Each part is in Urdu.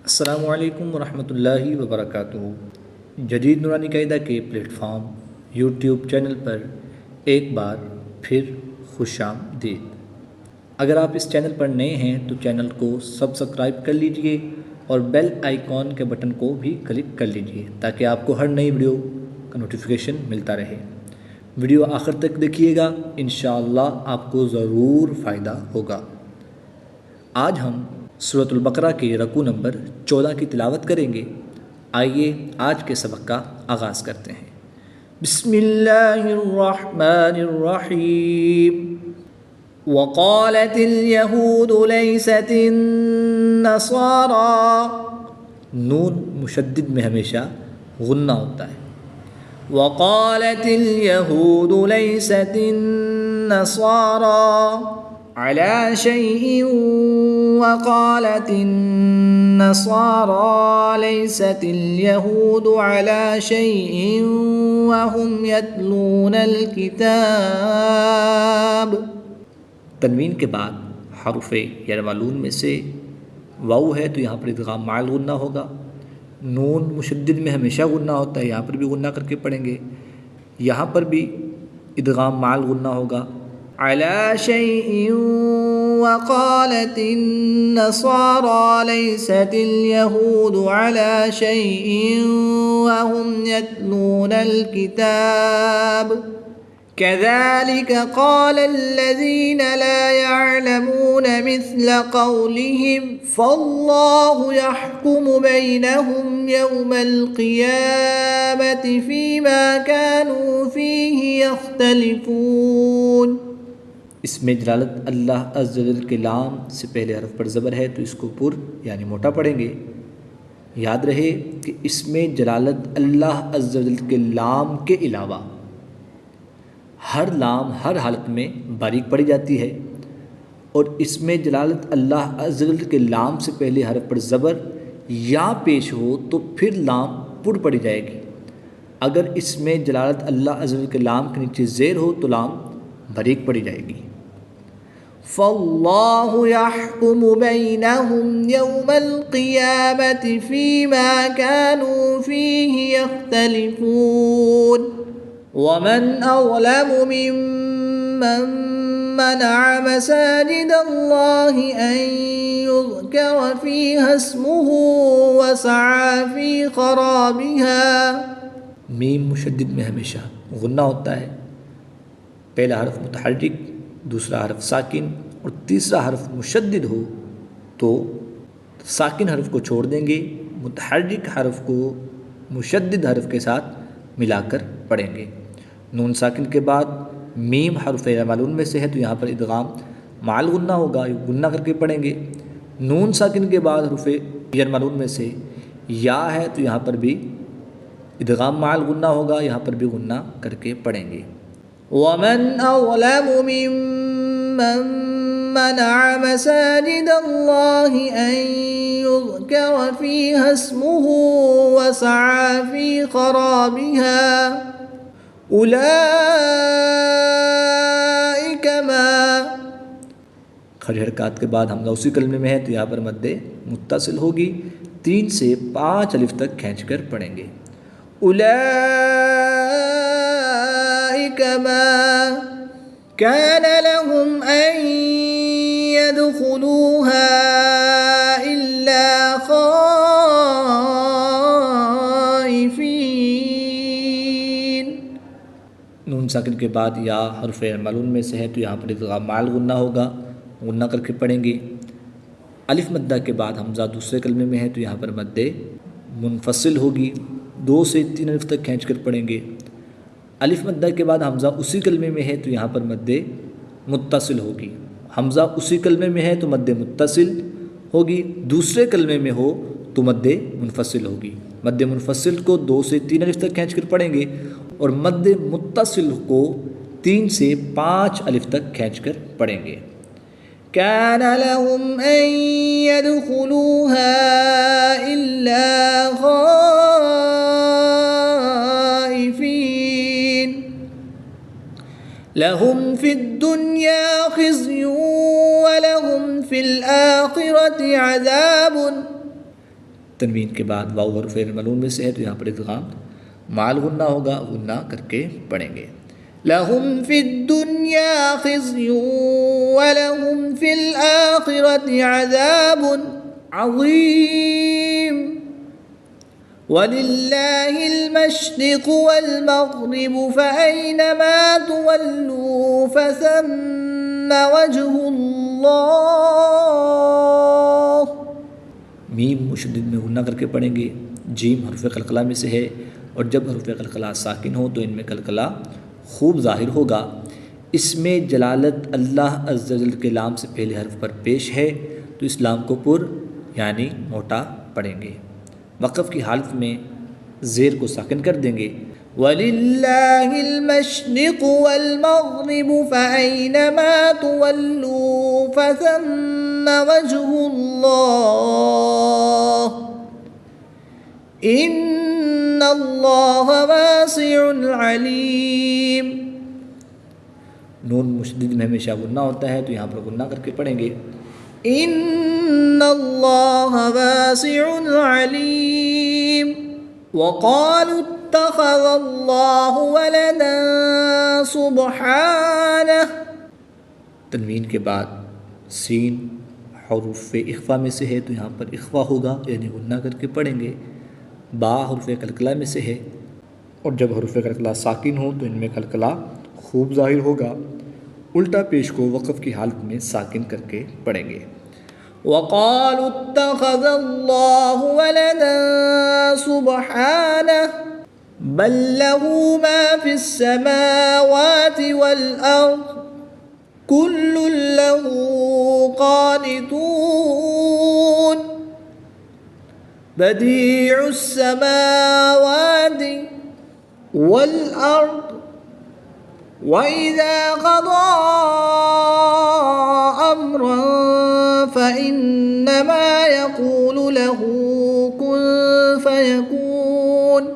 السلام علیکم ورحمۃ اللہ وبرکاتہ۔ جدید نورانی قاعدہ کے پلیٹ فارم یوٹیوب چینل پر ایک بار پھر خوش آمدید۔ اگر آپ اس چینل پر نئے ہیں تو چینل کو سبسکرائب کر لیجئے اور بیل آئیکن کے بٹن کو بھی کلک کر لیجئے تاکہ آپ کو ہر نئی ویڈیو کا نوٹیفیکیشن ملتا رہے۔ ویڈیو آخر تک دیکھیے گا، انشاءاللہ آپ کو ضرور فائدہ ہوگا۔ آج ہم سورۃ البقرہ کے رکوع نمبر 14 کی تلاوت کریں گے۔ آئیے آج کے سبق کا آغاز کرتے ہیں۔ بسم اللہ الرحمن الرحیم۔ وقالت اليہود لیست النصارى، نون مشدد میں ہمیشہ غنہ ہوتا ہے۔ وقالت اليہود لیست النصارى على شيء وقالت النصارى ليست اليهود على شيء وهم يتلون الكتاب۔ تنوین کے بعد حرف یرملون میں سے واو ہے تو یہاں پر ادغام مع الغنہ ہوگا۔ نون مشدد میں ہمیشہ غنہ ہوتا ہے، یہاں پر بھی غنہ کر کے پڑھیں گے۔ یہاں پر بھی ادغام مع الغنہ ہوگا۔ على شيء وقالت النصارى ليست اليهود على شيء وهم يتلون الكتاب كذلك قال الذين لا يعلمون مثل قولهم فالله يحكم بينهم يوم القيامة فيما كانوا فيه يختلفون۔ اس میں جلالت اللہ عز و جل کے لام سے پہلے حرف پر زبر ہے تو اس کو پر یعنی موٹا پڑھیں گے۔ یاد رہے کہ اس میں جلالت اللہ عز و جل کے لام کے علاوہ ہر لام ہر حالت میں باریک پڑھی جاتی ہے، اور اس میں جلالت اللہ عز و جل کے لام سے پہلے حرف پر زبر یا پیش ہو تو پھر لام پر پڑھی جائے گی۔ اگر اس میں جلالت اللہ عز و جل کے لام کے نیچے زیر ہو تو لام باریک پڑھی جائے گی۔ فاللہ یحکم بینہم یوم القیامة فیما كانوا فیہ یختلفون۔ ومن اظلم ممن منع مساجد اللہ ان یذکر فیہا اسمہ وسعی فی خرابها۔ میم مشدد میں ہمیشہ غنہ ہوتا ہے۔ پہلا حرف متحرک، دوسرا حرف ساکن اور تیسرا حرف مشدد ہو تو ساکن حرف کو چھوڑ دیں گے، متحرک حرف کو مشدد حرف کے ساتھ ملا کر پڑھیں گے۔ نون ساکن کے بعد میم حرف معلوم میں سے ہے تو یہاں پر ادغام مع الغنہ ہوگا، غنہ کر کے پڑھیں گے۔ نون ساکن کے بعد حرف معلوم میں سے یا ہے تو یہاں پر بھی ادغام مع الغنہ ہوگا، یہاں پر بھی غنہ کر کے پڑھیں گے۔ ومن اظلم ممن منع مساجد اللہ ان یذکر فیہا اسمہ وسعی فی خرابها اولئک ما۔ کھڑی حرکات کے بعد حمزہ اسی کلمے میں ہے تو یہاں پر مد متصل ہوگی، 3 سے 5 الف تک کھینچ کر پڑھیں گے۔ اولئک ما كان لهم ان يدخلوها الا خائفین۔ نون ساکن کے بعد یا حرف معلوم میں سے ہے تو یہاں پر ادغام مع الغنہ ہوگا، غنہ کر کے پڑھیں گے۔ الف مدہ کے بعد حمزہ دوسرے کلمے میں ہے تو یہاں پر مد منفصل ہوگی، 2 سے 3 الف تک کھینچ کر پڑھیں گے۔ الف مدہ کے بعد حمزہ اسی کلمے میں ہے تو یہاں پر مد متصل ہوگی۔ حمزہ اسی کلمے میں ہے تو مد متصل ہوگی، دوسرے کلمے میں ہو تو مد منفصل ہوگی۔ مد منفصل کو 2 سے 3 الف تک کھینچ کر پڑھیں گے اور مد متصل کو 3 سے 5 الف تک کھینچ کر پڑھیں گے۔ كان لهم ان يدخلوها الا خائفین لهم في الدنيا خزي ولهم في الآخرة عذاب۔ تنوین کے بعد واو حرف ملون میں سے ہے تو یہاں پر ادغام مال غنہ ہوگا، غنہ کر کے پڑھیں گے۔ لَهُمْ فِي الدُّنْيَا خِزْيٌ وَلَهُمْ فِي الْآخِرَةِ عَذَابٌ عَظِيمٌ وَلِلَّهِ الْمَشْرِقُ وَالْمَغْرِبُ فَأَيْنَمَا تُوَلُّوا فَثَمَّ وَجْهُ اللَّهِ۔ میم مشدد میں غنہ کر کے پڑھیں گے، جیم حرف قلقلہ میں سے ہے اور جب حرف قلقلہ ساکن ہو تو ان میں قلقلہ خوب ظاہر ہوگا۔ اس میں جلالت اللہ عز و جل کے لام سے پہلے حرف پر پیش ہے تو اس لام کو پر یعنی موٹا پڑھیں گے۔ وقف کی حالت میں زیر کو ساکن کر دیں گے۔ وَلِلَّهِ الْمَشْرِقُ وَالْمَغْرِبُ فَأَيْنَمَا تُوَلُّوا فَثَمَّ وَجْهُ اللَّهِ إِنَّ اللَّهَ وَاسِعٌ عَلِيمٌ۔ نون مشدد میں ہمیشہ غنہ ہوتا ہے تو یہاں پر غنہ کر کے پڑھیں گے، إِنَّ اللَّهَ وَاسِعٌ عَلِيمٌ۔ وَقَالُوا اتَّخَذَ اللَّهُ وَلَدًا سُبْحَانَهُ۔ تنوین کے بعد سین حروف اخفا میں سے ہے تو یہاں پر اخفا ہوگا یعنی غنہ کر کے پڑھیں گے۔ با حرف قلقلہ میں سے ہے اور جب حرف قلقلہ ساکن ہو تو ان میں قلقلہ خوب ظاہر ہوگا۔ الٹا پیش کو وقف کی حالت میں ساکن کر کے پڑھیں گے۔ وَقَالُوا اتَّخَذَ اللَّهُ وَلَدًا سُبْحَانَهُ بَل لَّهُ مَا فِي السَّمَاوَاتِ وَالْأَرْضِ كُلٌّ لَّهُ قَانِتُونَ بَدِيعُ السَّمَاوَاتِ وَالْأَرْضِ وَإِذَا قَضَىٰ أَمْرًا فَإِنَّمَا يَقُولُ لَهُ كُن فَيَكُونُ۔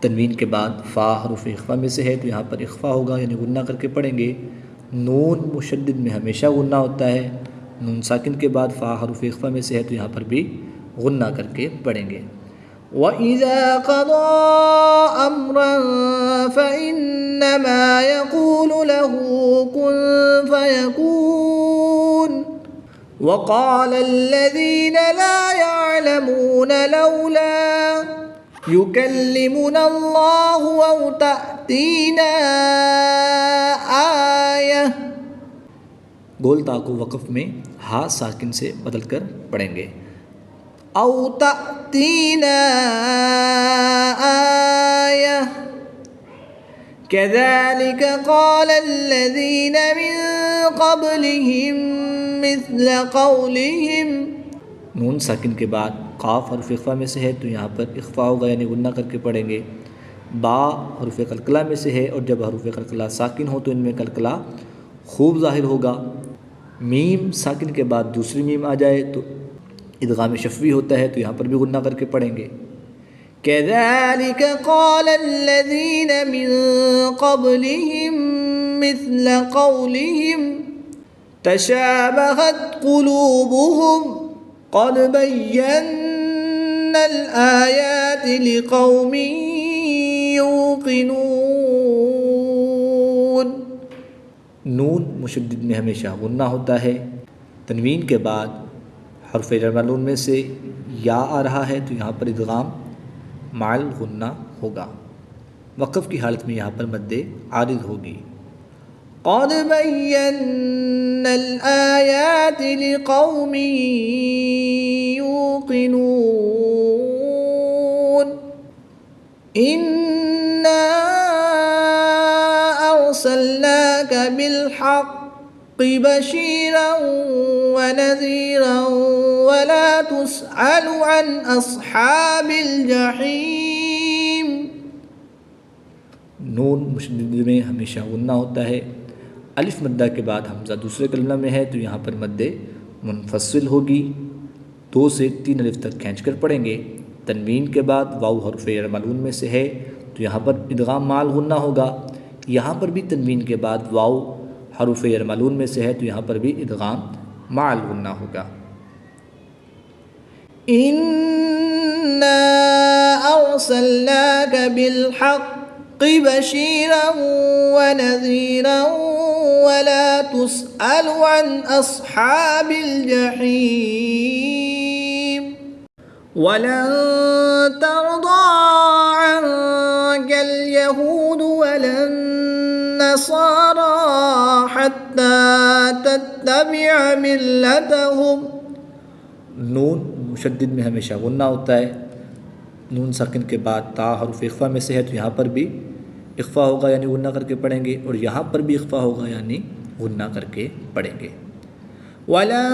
تنوین کے بعد فا حرف اخفا میں سے ہے تو یہاں پر اخفا ہوگا یعنی غنہ کر کے پڑھیں گے۔ نون مشدد میں ہمیشہ غنہ ہوتا ہے، نون ساکن کے بعد فا حرف اخفا میں سے ہے تو یہاں پر بھی غنہ کر کے پڑھیں گے۔ وَإِذَا قَضَىٰ أَمْرًا فَإِنَّمَا يَقُولُ لَهُ كُن فَيَكُونُ۔ وَقَالَ الَّذِينَ لَا يَعْلَمُونَ لَوْلَا يُكَلِّمُنَا اللَّهُ أَوْ تَأْتِينَا آیَةٌ۔ گول تا کو وقف میں ہا ساکن سے بدل کر پڑھیں گے، أَوْ تَأْتِينَا آیَةٌ كَذَلِكَ قَالَ الَّذِينَ مِن قَبْلِهِم مِثْلَ قَوْلِهِمْ۔ نون ساکن کے بعد قاف حرف اخفا میں سے ہے تو یہاں پر اخفا ہوگا یعنی غنہ کر کے پڑھیں گے۔ با حرف قلقلہ میں سے ہے اور جب حرف قلقلہ ساکن ہو تو ان میں قلقلہ خوب ظاہر ہوگا۔ میم ساکن کے بعد دوسری میم آ جائے تو ادغام شفوی ہوتا ہے تو یہاں پر بھی غنہ کر کے پڑھیں گے۔ كَذَلِكَ قَالَ الَّذِينَ مِن قَبْلِهِم مِثْلَ قَوْلِهِمْ تَشَابَهَتْ قُلُوبُهُمْ قَدْ بَيَّنَّا الْآيَاتِ لِقَوْمٍ يُوقِنُونَ۔ نون مشدد میں ہمیشہ غنہ ہوتا ہے، تنوین کے بعد حرف جر ملون میں سے یا آ رہا ہے تو یہاں پر ادغام مع غنہ ہوگا۔ وقف کی حالت میں یہاں پر مد عارض ہوگی۔ قَدْ بَيَّنَّا الْآيَاتِ لِقَوْمٍ يُوقِنُونَ إِنَّا أَرْسَلْنَاكَ بِالْحَقِّ بَشِيرًا وَنَذِيرًا وَلَا تُسْأَلُ عَنْ أَصْحَابِ الْجَحِيمِ۔ نون مشدد میں ہمیشہ غنہ ہوتا ہے، الف مدہ کے بعد حمزہ دوسرے کلمہ میں ہے تو یہاں پر مد منفصل ہوگی، 2 سے 3 الف تک کھینچ کر پڑھیں گے۔ تنوین کے بعد واو حرف جر ملون میں سے ہے تو یہاں پر ادغام مال غنہ ہوگا۔ یہاں پر بھی تنوین کے بعد واو حرف جر ملون میں سے ہے تو یہاں پر بھی ادغام مال غنہ ہوگا۔ إنا أرسلناك بالحق بشيرا ونذيرا ولا تسأل عن أصحاب الجحيم ولن ترضى عنك اليهود ولا النصارى حتى تتبع ملتهم. نون مشدد میں ہمیشہ غنہ ہوتا ہے. نون ساکن کے بعد تا حرف اخفا میں سے ہے تو یہاں پر بھی اخفا ہوگا یعنی غنہ کر کے پڑھیں گے، اور یہاں پر بھی اخفا ہوگا یعنی غنہ کر کے پڑھیں گے. وَلَن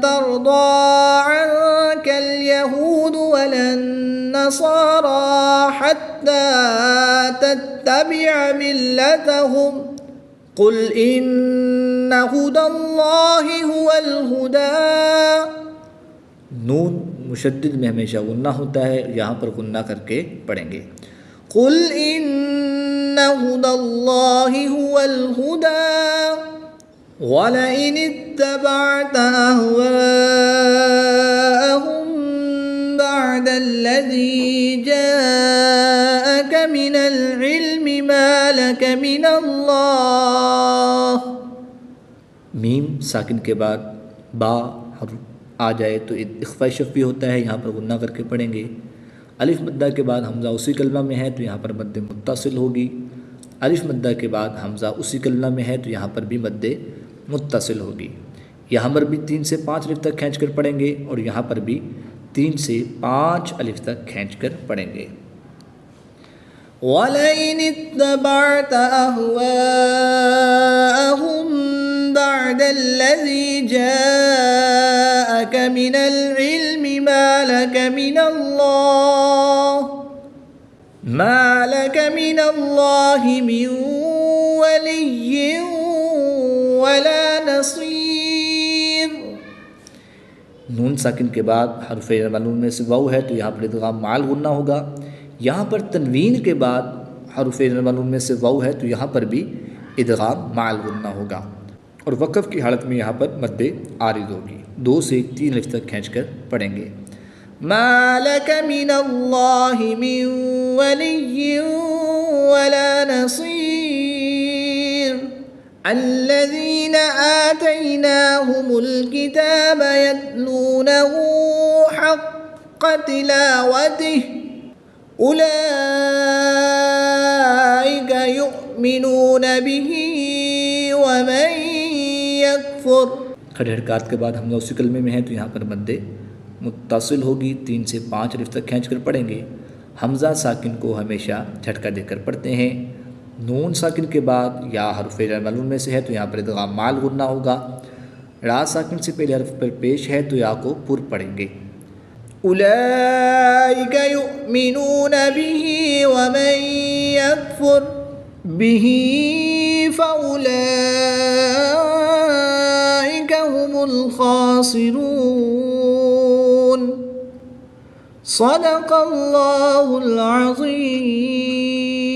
تَرْضَىٰ عَنكَ الْيَهُودُ وَلَا النَّصَارَىٰ حَتَّىٰ تَتَّبِعَ مِلَّتَهُمْ قُلْ إِنَّ هُدَى اللَّهِ هُوَ الْهُدَىٰ. نون مشدد میں ہمیشہ غنہ ہوتا ہے، یہاں پر غنہ کر کے پڑھیں گے. قُلْ إِنَّ هُدَى اللَّهِ هُوَ الْهُدَىٰ وَلَئِنِ اتَّبَعْتَ أَهْوَاءَهُم بَعْدَ الَّذِي جَاءَكَ مِنَ الْعِلْمِ مَا لَكَ مِنَ اللَّهِ. میم ساکن کے بعد با حرف آ جائے تو اخفاء شفوی ہوتا ہے، یہاں پر غنہ کر کے پڑھیں گے. الف مدہ کے بعد حمزہ اسی کلمہ میں ہے تو یہاں پر مد متصل ہوگی. الف مدہ کے بعد حمزہ اسی کلمہ میں ہے تو یہاں پر بھی مد متصل ہوگی. یہاں پر بھی 3 سے 5 الف تک کھینچ کر پڑھیں گے، اور یہاں پر بھی 3 سے 5 الف تک کھینچ کر پڑھیں گے. وَلَئِنِ اتَّبَعْتَ أَهْوَاءَهُم بَعْدَ الَّذِي جَاءَكَ مِنَ الْعِلْمِ مَا لَكَ مِنَ اللَّهِ مِن وَلِيٍّ وَلَا نَصِيرٍ. نون ساکن کے بعد حرف معلوم میں سے واو ہے تو یہاں پر ادغام مع الغنہ ہوگا. یہاں پر تنوین کے بعد حرف معلوم میں سے واو ہے تو یہاں پر بھی ادغام مع الغنہ ہوگا، اور وقف کی حالت میں یہاں پر مد عارض ہوگی. 2 سے 3 الف تک کھینچ کر پڑھیں گے. ما لك من الله من ولي ولا نصير. الذين آتيناهم الكتاب يتلونه حق تلاوته أولئك يؤمنون به ومن يكفر. کھڑے حرکات کے بعد حمزہ اسی کلمے میں ہے تو یہاں پر مد متصل ہوگی. 3 سے 5 الف تک کھینچ کر پڑھیں گے. حمزہ ساکن کو ہمیشہ جھٹکا دے کر پڑھتے ہیں. نون ساکن کے بعد یا حرف معلوم میں سے ہے تو یہاں پر ادغام مع الغنہ ہوگا. را ساکن سے پہلے حرف پر پیش ہے تو یا کو پر پڑھیں گے. أولئك يؤمنون به ومن يكفر به فأولئك هم الخاسرون. صدق الله العظيم.